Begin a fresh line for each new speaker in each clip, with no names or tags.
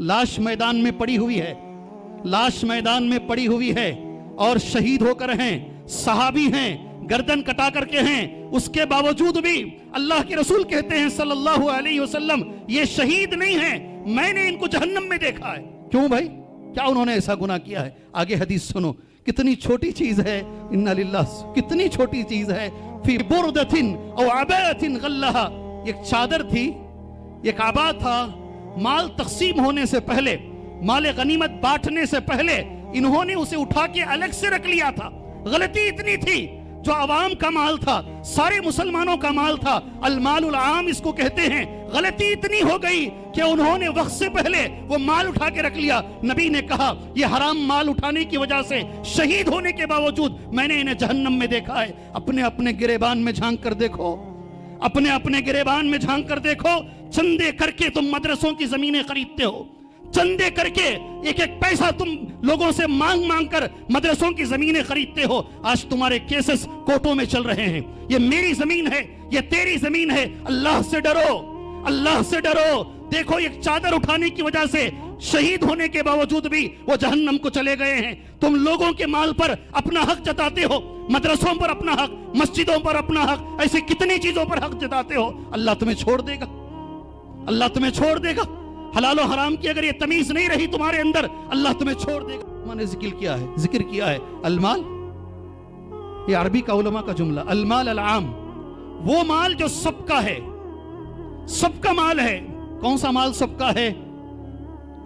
लाश मैदान में पड़ी हुई है, लाश मैदान में पड़ी हुई है और शहीद होकर हैं, सहाबी हैं, गर्दन कटा करके हैं, उसके बावजूद भी अल्लाह के रसूल कहते हैं सल्लल्लाहु अलैहि वसल्लम ये शहीद नहीं है, मैंने इनको जहन्नम में देखा है। क्यों भाई, क्या उन्होंने ऐसा गुनाह किया है? आगे हदीस सुनो, कितनी छोटी चीज है, इन्ना लिल्लाह, कितनी छोटी चीज है। फी बुरदतिन औ अबातिन गल्लहा, एक चादर थी, एक आबा था, माल तकसीम होने से पहले, माल गनीमत बांटने से पहले इन्होंने उसे उठा के अलग से रख लिया था। गलती इतनी थी, जो अवाम का माल था, सारे मुसलमानों का माल था, अलमालुल आम इसको कहते हैं, गलती इतनी हो गई कि उन्होंने वक्त से पहले वो माल उठा के रख लिया। नबी ने कहा ये हराम माल उठाने की वजह से शहीद होने के बावजूद मैंने इन्हें जहन्नम में देखा है। अपने अपने गिरेबान में झांक कर देखो, अपने अपने गिरेबान में झांक कर देखो। चंदे करके तुम मदरसों की जमीनें खरीदते हो, चंदे करके एक एक पैसा तुम लोगों से मांग मांग कर मदरसों की जमीनें खरीदते हो। आज तुम्हारे केसेस कोर्टों में चल रहे हैं। ये मेरी जमीन है, ये तेरी जमीन है। अल्लाह से डरो, अल्लाह से डरो। देखो एक चादर उठाने की वजह से शहीद होने के बावजूद भी वो जहन्नम को चले गए हैं। तुम लोगों के माल पर अपना हक जताते हो, मदरसों पर अपना हक, मस्जिदों पर अपना हक, ऐसे कितनी चीजों पर हक जताते हो। अल्लाह तुम्हें छोड़ देगा, अल्लाह तुम्हें छोड़ देगा। हलाल और हराम की अगर ये तमीज नहीं रही तुम्हारे अंदर, अल्लाह तुम्हें छोड़ देगा। मैंने जिक्र किया है अलमाल, ये अरबी का उलमा का जुमला, अलमाल अलआम, वो माल जो सबका है, सबका माल है। कौन सा माल सबका है?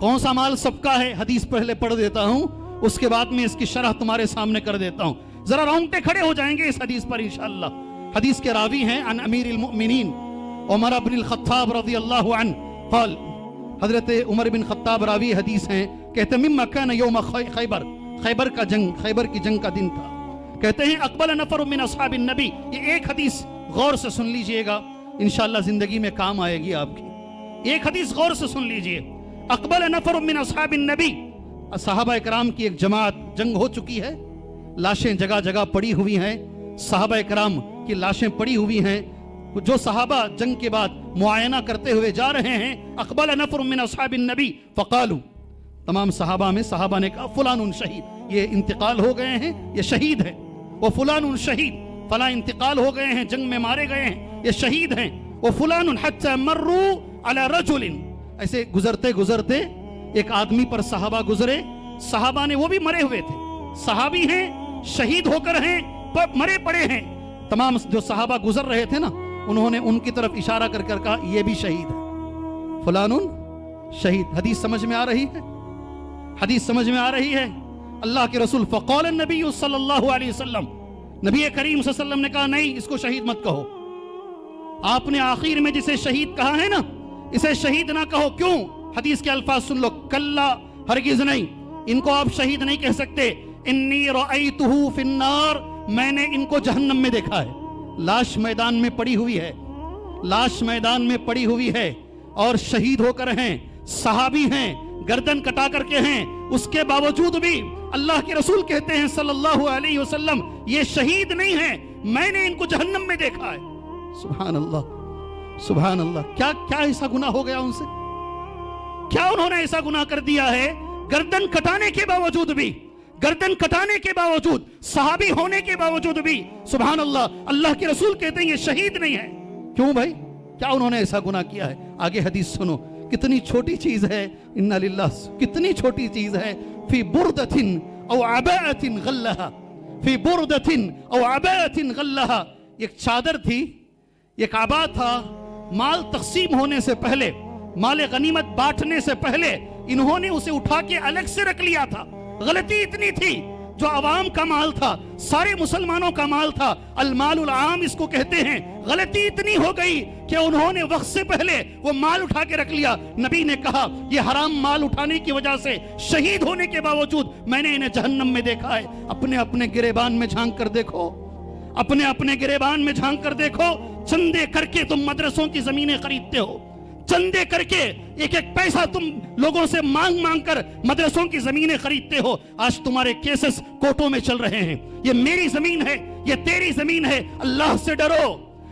कौन सा माल सबका है? हदीस पहले पढ़ देता हूं, उसके बाद में इसकी शरह तुम्हारे सामने कर देता हूं। जरा रोंगटे खड़े हो जाएंगे इस हदीस पर इंशाअल्लाह। हदीस के रावी हैं अन अमीरुल मुमिनीन उमर इब्न खत्ताब रज़ियल्लाहु अन्हु क़ाल, हजरत उमर बिन खत्ताब रावी हदीस हैं, कहते मिम्मा कान यौम खैबर, खैबर का जंग, खैबर की जंग का दिन था। कहते हैं अक़बल नफर मिन अस्हाबिन नबी, ये एक हदीस गौर से सुन लीजिएगा, इंशाअल्लाह जिंदगी में काम आएगी आपकी। एक हदीस गौर से सुन लीजिए। अक़बल नफर मिन अस्हाबिन नबी, सहाबा इकराम की एक जमात, जंग हो चुकी है, लाशें जगह जगह पड़ी हुई हैं, सहाबा इकराम की लाशें पड़ी हुई हैं। जो सहाबा जंग के बाद मुआयना करते हुए जा रहे हैं, अक़बल नफर मिन अस्हाबिन नबी फ़क़ालू, तमाम सहाबा में सहाबा ने कहा फलानुन शहीद, ये इंतकाल हो गए हैं, ये शहीद हैं। वो फलानुन शहीद, फला इंतकाल हो गए हैं, जंग में मारे गए हैं, ये शहीद हैं। वो फलानुन हत्ता मर्रू अला रजुलिन, ऐसे गुजरते गुजरते एक आदमी पर सहाबा गुजरे, सहाबा ने, वो भी मरे हुए थे, सहाबी हैं, शहीद होकर हैं, पर मरे पड़े हैं। तमाम जो सहाबा गुजर रहे थे ना, उन्होंने उनकी तरफ इशारा कर कर कहा ये भी शहीद है, फलानुन शहीद। हदीस समझ में आ रही है? हदीस समझ में आ रही है? अल्लाह के रसूल फ़क़ाल नबी सल्लल्लाहु अलैहि वसल्लम, नबी करीम सल्लल्लाहु अलैहि वसल्लम ने कहा नहीं, इसको शहीद मत कहो। आपने आखिर में जिसे शहीद कहा है ना, इसे शहीद ना कहो। क्यों? हदीस के अल्फाज सुन लो, कल्ला, हरगिज नहीं, इनको आप शहीद नहीं कह सकते। इन्नी रअयतुहु फिन्नार, मैंने इनको जहन्नम में देखा है। लाश मैदान में पड़ी हुई है, लाश मैदान में पड़ी हुई है और शहीद होकर हैं, सहाबी हैं, गर्दन कटा करके हैं, उसके बावजूद भी अल्लाह के रसूल कहते हैं सल्लल्लाहु अलैहि वसल्लम ये शहीद नहीं है, मैंने इनको जहन्नम में देखा है। सुभान अल्लाह, सुभान अल्लाह। क्या क्या ऐसा गुनाह हो गया उनसे? क्या उन्होंने ऐसा गुनाह कर दिया है? गर्दन कटाने के बावजूद भी, गर्दन कटाने के बावजूद, सहाबी होने के बावजूद भी, सुभान अल्लाह, अल्लाह के रसूल कहते हैं ये शहीद नहीं है। क्यों भाई, क्या उन्होंने ऐसा गुनाह किया है? आगे हदीस सुनो, कितनी छोटी चीज है, इन्ना लिल्लाह, कितनी छोटी चीज है। फी बुरदतिन औ अबातिन गल्लहा, फी बुरदतिन औ अबातिन गल्लहा, एक चादर थी, एक आबा था, माल तकसीम होने से पहले, माल गनीमत बांटने से पहले इन्होंने उसे उठा के अलग से रख लिया था। गलती इतनी थी, जो अवाम का माल था, सारे मुसलमानों का माल था, अलमालुल आम इसको कहते हैं, गलती इतनी हो गई कि उन्होंने वक्त से पहले वो माल उठा के रख लिया। नबी ने कहा ये हराम माल उठाने की वजह से शहीद होने के बावजूद मैंने इन्हें जहन्नम में देखा है। अपने अपने गिरेबान में झांक कर देखो, अपने अपने गिरेबान में झांक कर देखो। चंदे करके तुम मदरसों की जमीनें खरीदते हो, चंदे करके एक एक पैसा तुम लोगों से मांग मांग कर मदरसों की जमीनें खरीदते हो। आज तुम्हारे केसेस कोर्टों में चल रहे हैं। ये मेरी जमीन है, ये तेरी जमीन है। अल्लाह से डरो,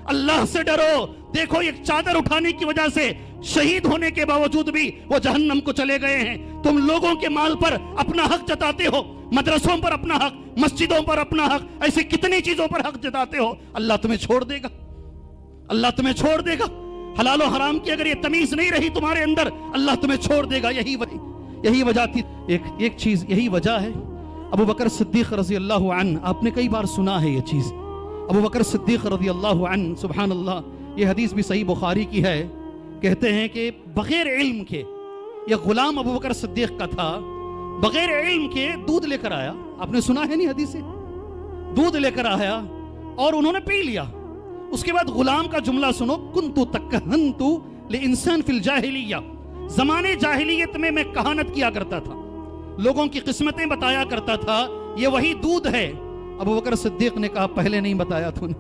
अल्लाह से डरो। देखो एक चादर उठाने की वजह से शहीद होने के बावजूद भी वो जहन्नम को चले गए हैं। तुम लोगों के माल पर अपना हक जताते हो, मदरसों पर अपना हक, मस्जिदों पर अपना हक, ऐसी कितनी चीजों पर हक जताते हो। अल्लाह तुम्हें छोड़ देगा, अल्लाह तुम्हें छोड़ देगा। हलाल और हराम की अगर ये तमीज नहीं रही तुम्हारे अंदर, अल्लाह तुम्हें छोड़ देगा। यही वजह थी। एक चीज यही वजह है। अबू बकर सिद्दीक रज़ी अल्लाह अन्हु, आपने कई बार सुना है ये चीज। अबू बकर सिद्दीक रज़ी अल्लाह अन्हु, सुभान अल्लाह, ये हदीस भी सही बुखारी की है। कहते हैं कि बगैर इल्म के, ये गुलाम अबू बकर सिद्दीक का था, बगैर इल्म के दूध लेकर आया। आपने सुना है नहीं हदीस से? दूध लेकर आया और उन्होंने पी लिया। उसके बाद गुलाम का जुमला सुनो, कुन्तु तक्हन्तु लिइंसान फिल जाहिलिया, ज़माने जाहिलियत में मैं कहानत किया करता था, लोगों की किस्मतें बताया करता था, ये वही दूध है। अबू बकर सिद्दीक ने कहा पहले नहीं बताया तूने,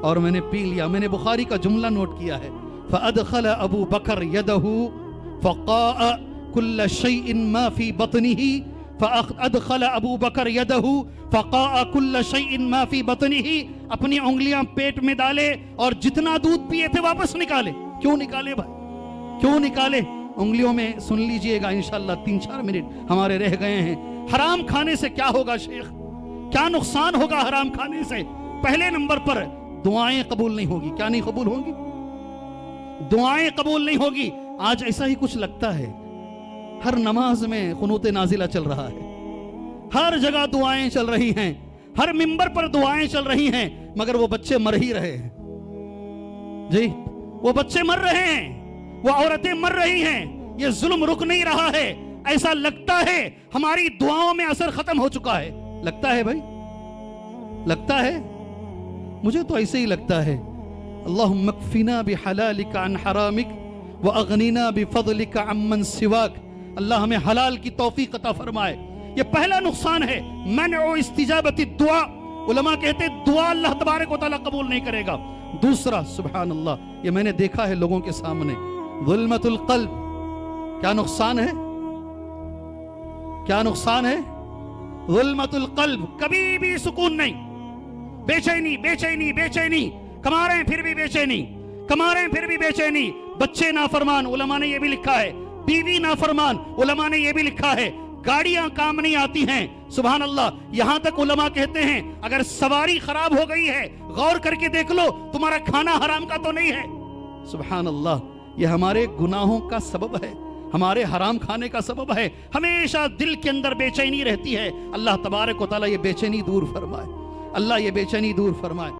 और मैंने पी लिया। मैंने बुखारी का जुमला नोट किया है, फ़अदख़ल अबू बकर यदहु फ़क़ाअ कुल्ल शैइन मा फ़ी बत्निही, फ़अदख़ल अबू बकर यदहु फ़क़ाअ कुल्ल शैइन मा फ़ी बत्निही, अपनी उंगलियां पेट में डाले और जितना दूध पिए थे वापस निकाले। क्यों निकाले भाई, क्यों निकाले? उंगलियों में सुन लीजिएगा इंशाअल्लाह, 3-4 मिनट हमारे रह गए हैं। हराम खाने से क्या होगा शेख, क्या नुकसान होगा हराम खाने से? पहले नंबर पर दुआएं कबूल नहीं होगी। क्या नहीं कबूल होंगी? दुआएं कबूल नहीं होगी। आज ऐसा ही कुछ लगता है, हर नमाज में कुनूत नाजिला चल रहा है, हर जगह दुआएं चल रही हैं, हर मिंबर पर दुआएं चल रही हैं, मगर वो बच्चे मर ही रहे हैं जी, वो बच्चे मर रहे हैं, वो औरतें मर रही हैं, ये जुल्म रुक नहीं रहा है। ऐसा लगता है हमारी दुआओं में असर खत्म हो चुका है। लगता है भाई, लगता है, मुझे तो ऐसे ही लगता है। अल्लाहुम्मा कफ़िना बिहलालिका अन हरामिक व अगनीना बिफज़लिका अम्मन सिवाक। अल्लाह हमें हलाल की तौफीक अता फरमाए। ये पहला नुकसान है, मनउ इस्तिजाबति दुआ। उलमा कहते दुआ अल्लाह तबारक व तआला कबूल नहीं करेगा। दूसरा, सुभान अल्लाह, ये मैंने देखा है लोगों के सामने, ज़ुल्मतुल क़ल्ब। क्या नुकसान है, क्या नुकसान है? ज़ुल्मतुल क़ल्ब, कभी भी सुकून नहीं, बेचैनी बेचैनी बेचैनी, कमा रहे हैं फिर भी बेचैनी, कमा रहे हैं फिर भी बेचैनी। बच्चे नाफरमान, उलमा ने ये भी लिखा है, बीवी नाफरमान, उलमा ने ये भी लिखा है, गाड़ियां काम नहीं आती हैं, सुभान अल्लाह। यहां तक उलमा कहते हैं अगर सवारी खराब हो गई है, गौर करके देख लो, तुम्हारा खाना हराम का तो नहीं है। सुभान अल्लाह, ये हमारे गुनाहों का सबब है, हमारे हराम खाने का सबब है। हमेशा दिल के अंदर बेचैनी रहती है। अल्लाह तबारक व तआला ये बेचैनी दूर फरमाए, अल्लाह ये बेचैनी दूर फरमाए।